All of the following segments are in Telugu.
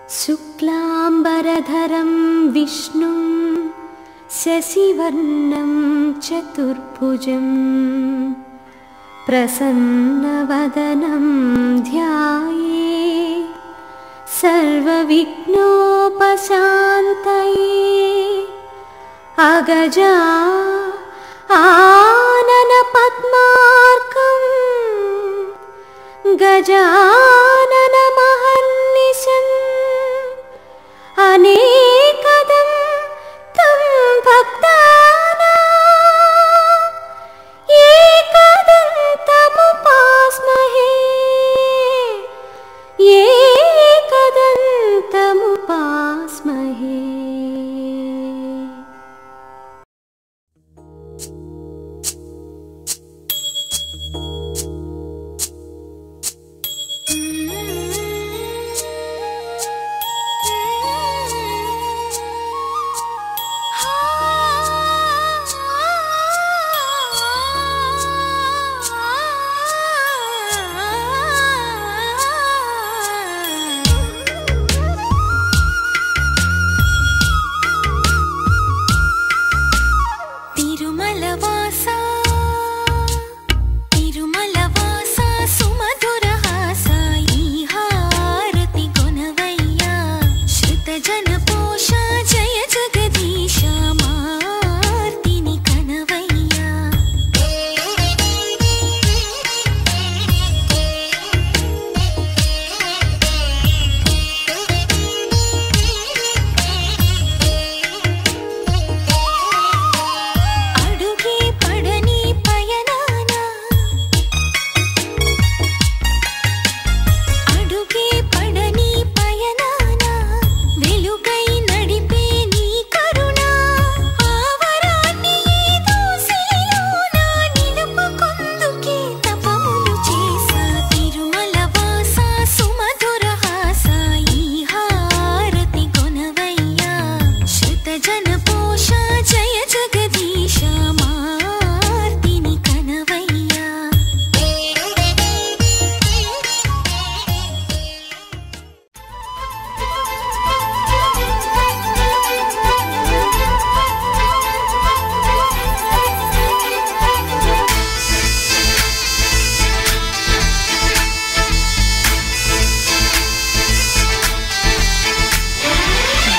శుక్లాంబరధరం విష్ణుం శశివర్ణం చతుర్భుజం ప్రసన్నవదనం ధ్యాయే సర్వవిఘ్నోపశాంతయే అగజా ఆనన పద్మార్కం గజానన మహర్నిశం అనేకదం తం భక్తానాం ఏకదంతముపాస్మహే ఏకదంతముపాస్మహే.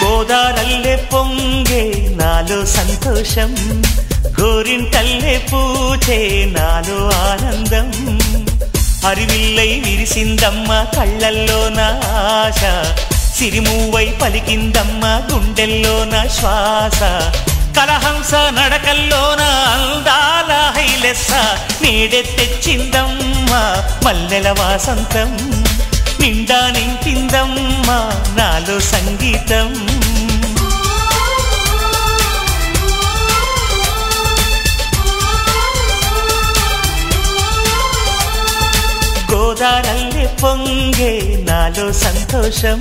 గోదారల్లే పొంగే నాలో సంతోషం, గోరింటల్లే పూచే నాలో ఆనందం. హరివిల్లై విరిసిందమ్మ కళ్ళల్లో నా ఆశ, సిరిమూవై పలికిందమ్మ గుండెల్లో నా శ్వాస. కలహంస నడకల్లోన అందాల హైలెస్స, నీడే తెచ్చిందమ్మ మల్లెల వాసంతం. నిండా నింపిందమ్మ నాలో సంగీతం. గోదారల్లే పొంగే నాలో సంతోషం,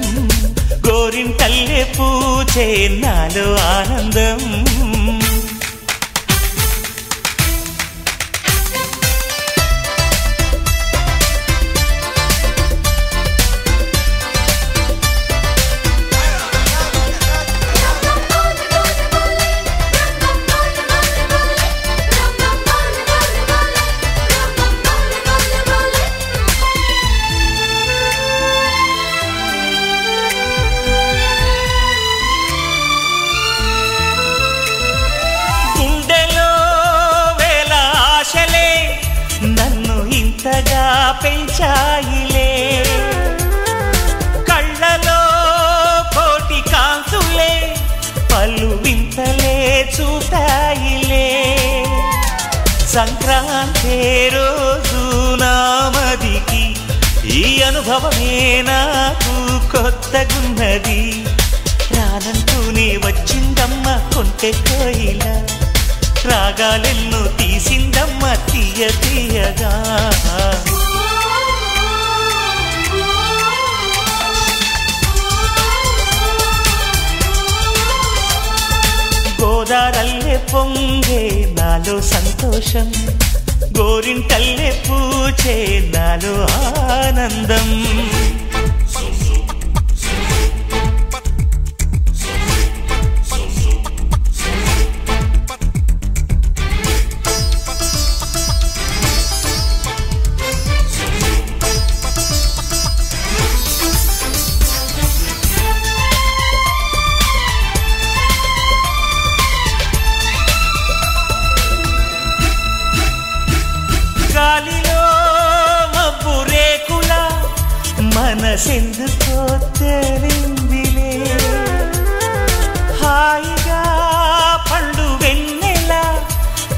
గోరింటల్లే పూచే నాలో ఆనందం. పెంచాయిలే కళ్ళలో కోటి కాంతులే, పలు వింతలే చూతాయిలే. సంక్రాంతి రోజు నామదికి ఈ అనుభవమే నాకు కొత్తగున్నది. రానంటూనే వచ్చిందమ్మ కొంటె కోయిల, రాగాలెన్నో తీసిందమ్మ తీయ తీయగా. గోదారల్లే పొంగే నాలో సంతోషం, గోరింటల్లే పూచే నాలో ఆనందం. మనసెందుకో తెలిందిలే హాయిగా పండు వెన్నెల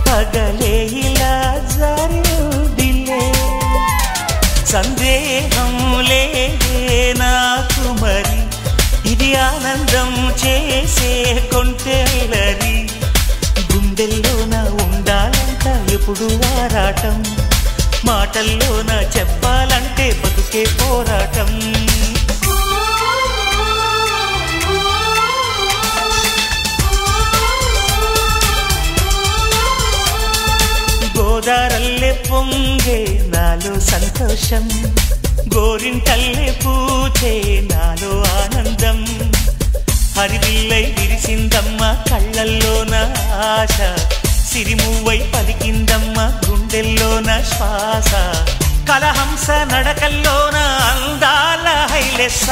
పగలే ఇలా జరిదిలే సందేహం లేదే నాకు మరి ఇది ఆనందం చేసే కొంటెలరి గుండెల్లోన ఉండాలంట ఎప్పుడు ఆరాటం మాటల్లోన చెప్పాలంటే బతుకే పోరాటం గోదారల్లే పొంగే నాలో సంతోషం గోరింటల్లే పూచే నాలో ఆనందం హరివిల్లై విరిసిందమ్మ కళ్ళల్లోన ఆశ సిరిమువ్వై పలికిందమ్మ గుండెల్లోన శ్వాస కలహంస నడకల్లోన అందాల హైలెస్స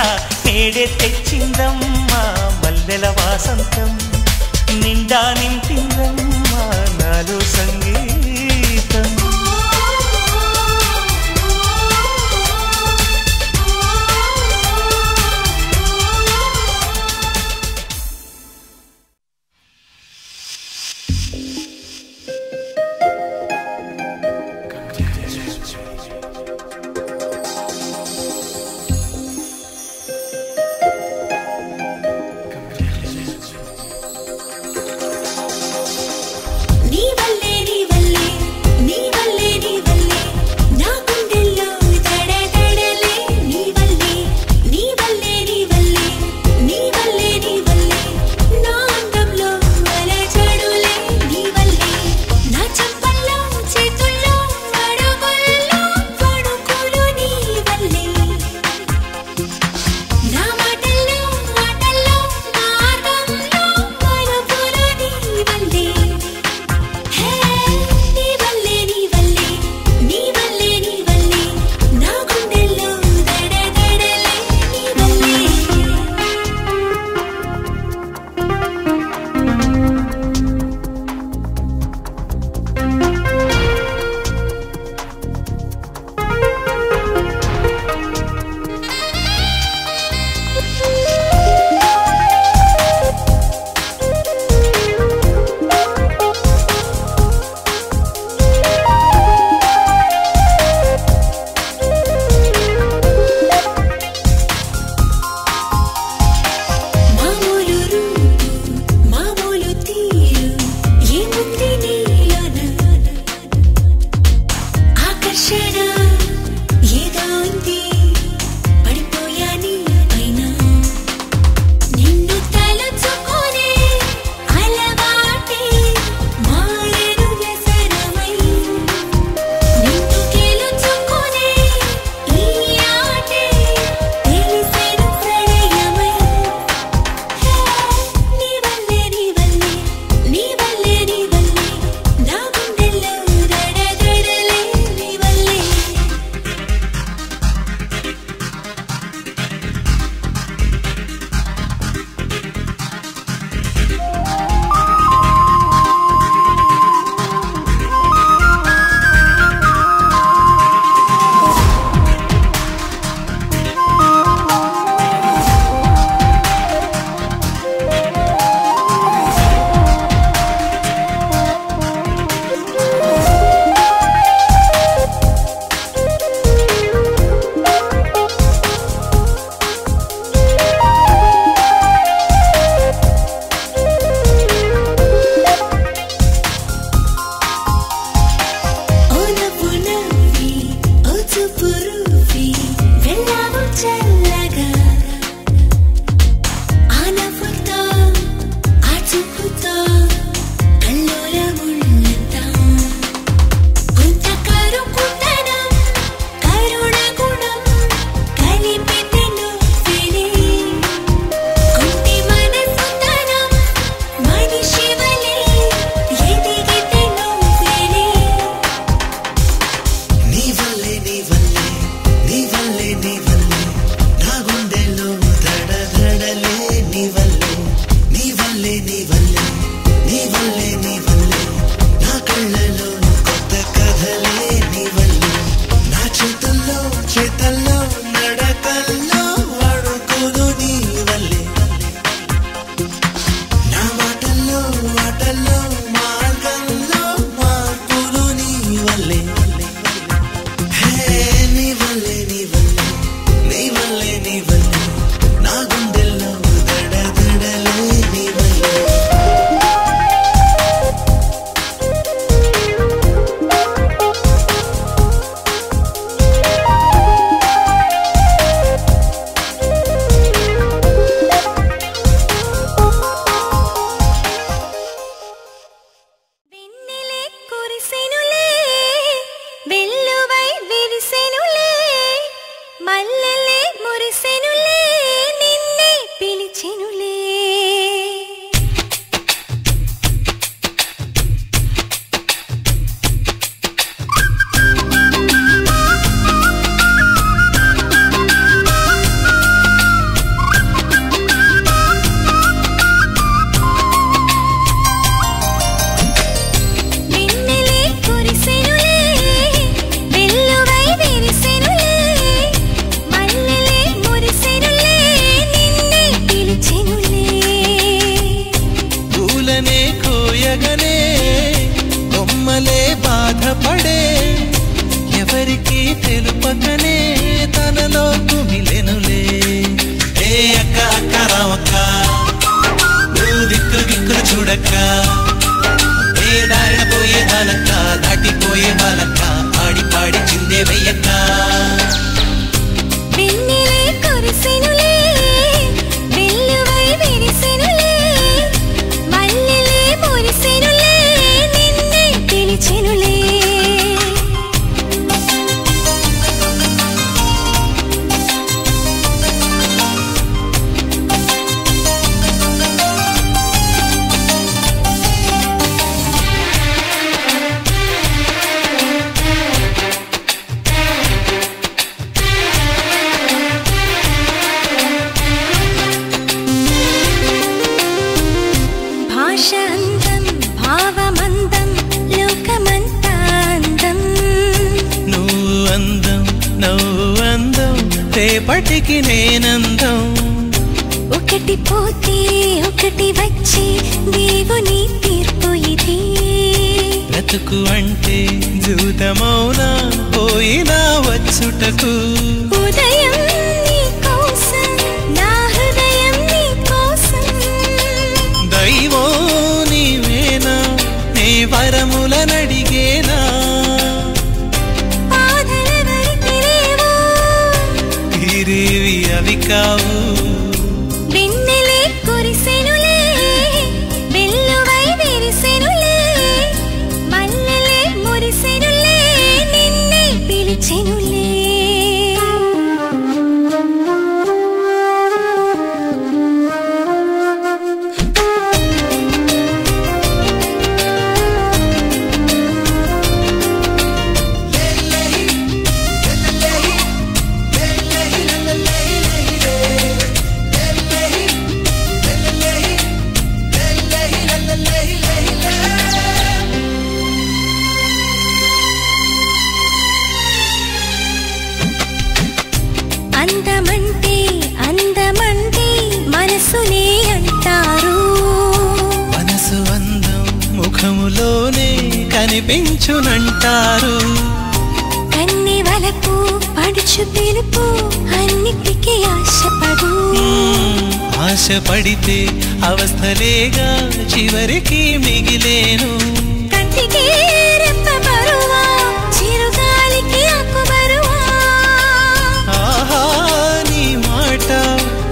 నేడే తెచ్చిందమ్మ మల్లెల వాసంతం నిండా నింపిందమ్మ నాలో సంగీతం నీ వల్లే కురిసెనులే నిన్నే పిలిచెనులే బాధపడే ఎవరికి తెలుపకనే తనలో కుమిలెనులే ఏ అక్క అక్క రావక్క నువ్వు దిక్కులు గిక్కులు చూడక్క ఏ దారిన పోయే దానక్క దాటిపోయే బాలక్క ఆడి పాడి చిందే వెయ్యక్క వెన్నెలే కురిసెనులే వెల్లువై విరిసెనులే మల్లెలే మురిసెనులే నిన్నే పిలిచెనులే భాష అందం భావమందం లోకమంతా అందం నువ్వు అందం నువ్వు అందం రేపటికి నేనందం ఒకటి పోతే ఒకటి వచ్చి దేవుని తీర్పు ఇది బ్రతుకు అంటే జూతమౌనా పోయినా వచ్చుటకు ఉదయం నీ కోసం నా హృదయం నీ కోసం దైవం నీవేనా నీ వరములనడిగేనా పాదల వరికిరేవో తీరేవి అవి కావు వెన్నెలే కురిసెనులే వెల్లువై విరిసెనులే మల్లెలే మురిసెనులే నిన్నే పిలిచెనులే అందమంటే అందమంటే మనసునే అంటారు మనసు అందం ముఖములోనే కనిపించునంటారు కన్నె వలకు పడుచు పిలుపు అన్నిటికీ ఆశపడు ఆశపడితే అవస్థలేగా చివరికి మిగిలేను కంటికి రెప్ప బరువా చిరుగాలికి ఆకు బరువా ఆహా నీ మాట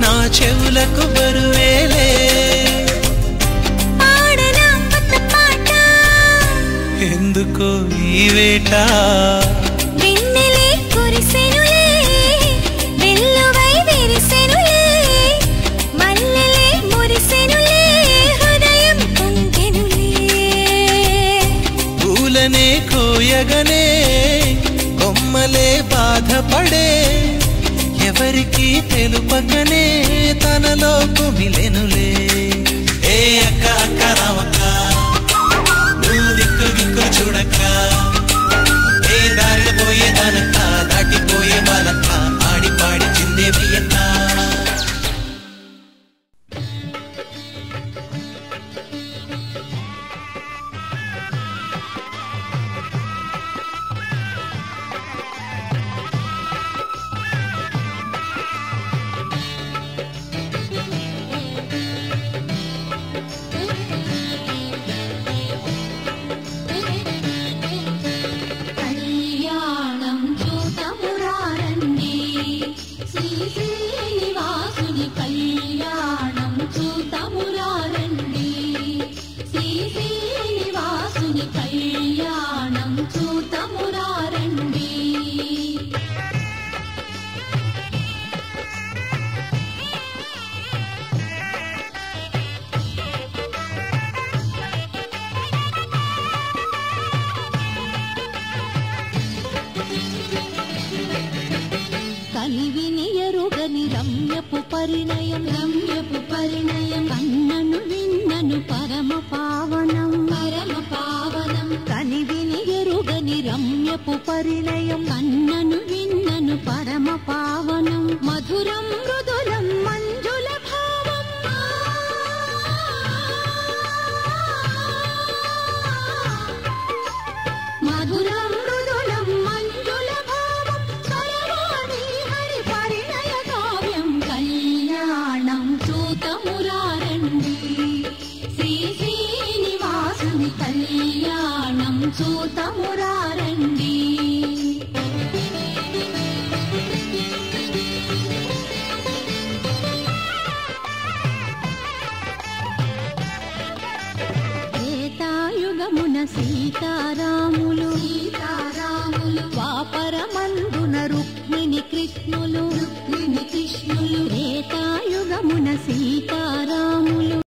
నా చెవులకు బరువేలే పాడనా కొత్త పాట ఎందుకో ఈ వేట వెన్నెలే కురిసెనులే వెల్లువై విరిసెనులే మల్లెలే మురిసెనులే హృదయం పొంగెనులే పూలనే కోయగనే కొమ్మలే బాధపడే ఎవరికి తెలుపకనే తనలో కుమిలెనులే ఏ అక్క అక్క రావక్క నువ్వు దిక్కు దిక్కులు చూడక్క ఏ దారిన పోయే దానక్క దాటిపోయే బాలక్క ఆడి పాడి చిందే వెయ్యక్క కళ్యాణం చూతమురారండి శ్రీ శ్రీనివాసుని కళ్యాణం చూతమురారండి శ్రీ శ్రీనివాసుని కళ్యాణం చూతమురారండి రమ్యపు పరిణయం రమ్యపు పరిణయం కన్నను విన్నను పరమ పావనం పరమ పావనం కనివిని ఎరుగని రమ్యపు పరిణయం కన్నను విన్నను పరమ పావనం మధురం మృదులం మంజుల భావం మధురం మృదులం మంజుల భావం సర్వాణి హరి పరిణయ కావ్యం కళ్యాణం చూతమురారండి శ్రీ శ్రీనివాసుని కళ్యాణం చూతమురారండి త్రేతాయుగమున సీతారాములు ద్వాపరమందున రుక్మిణి కృష్ణులు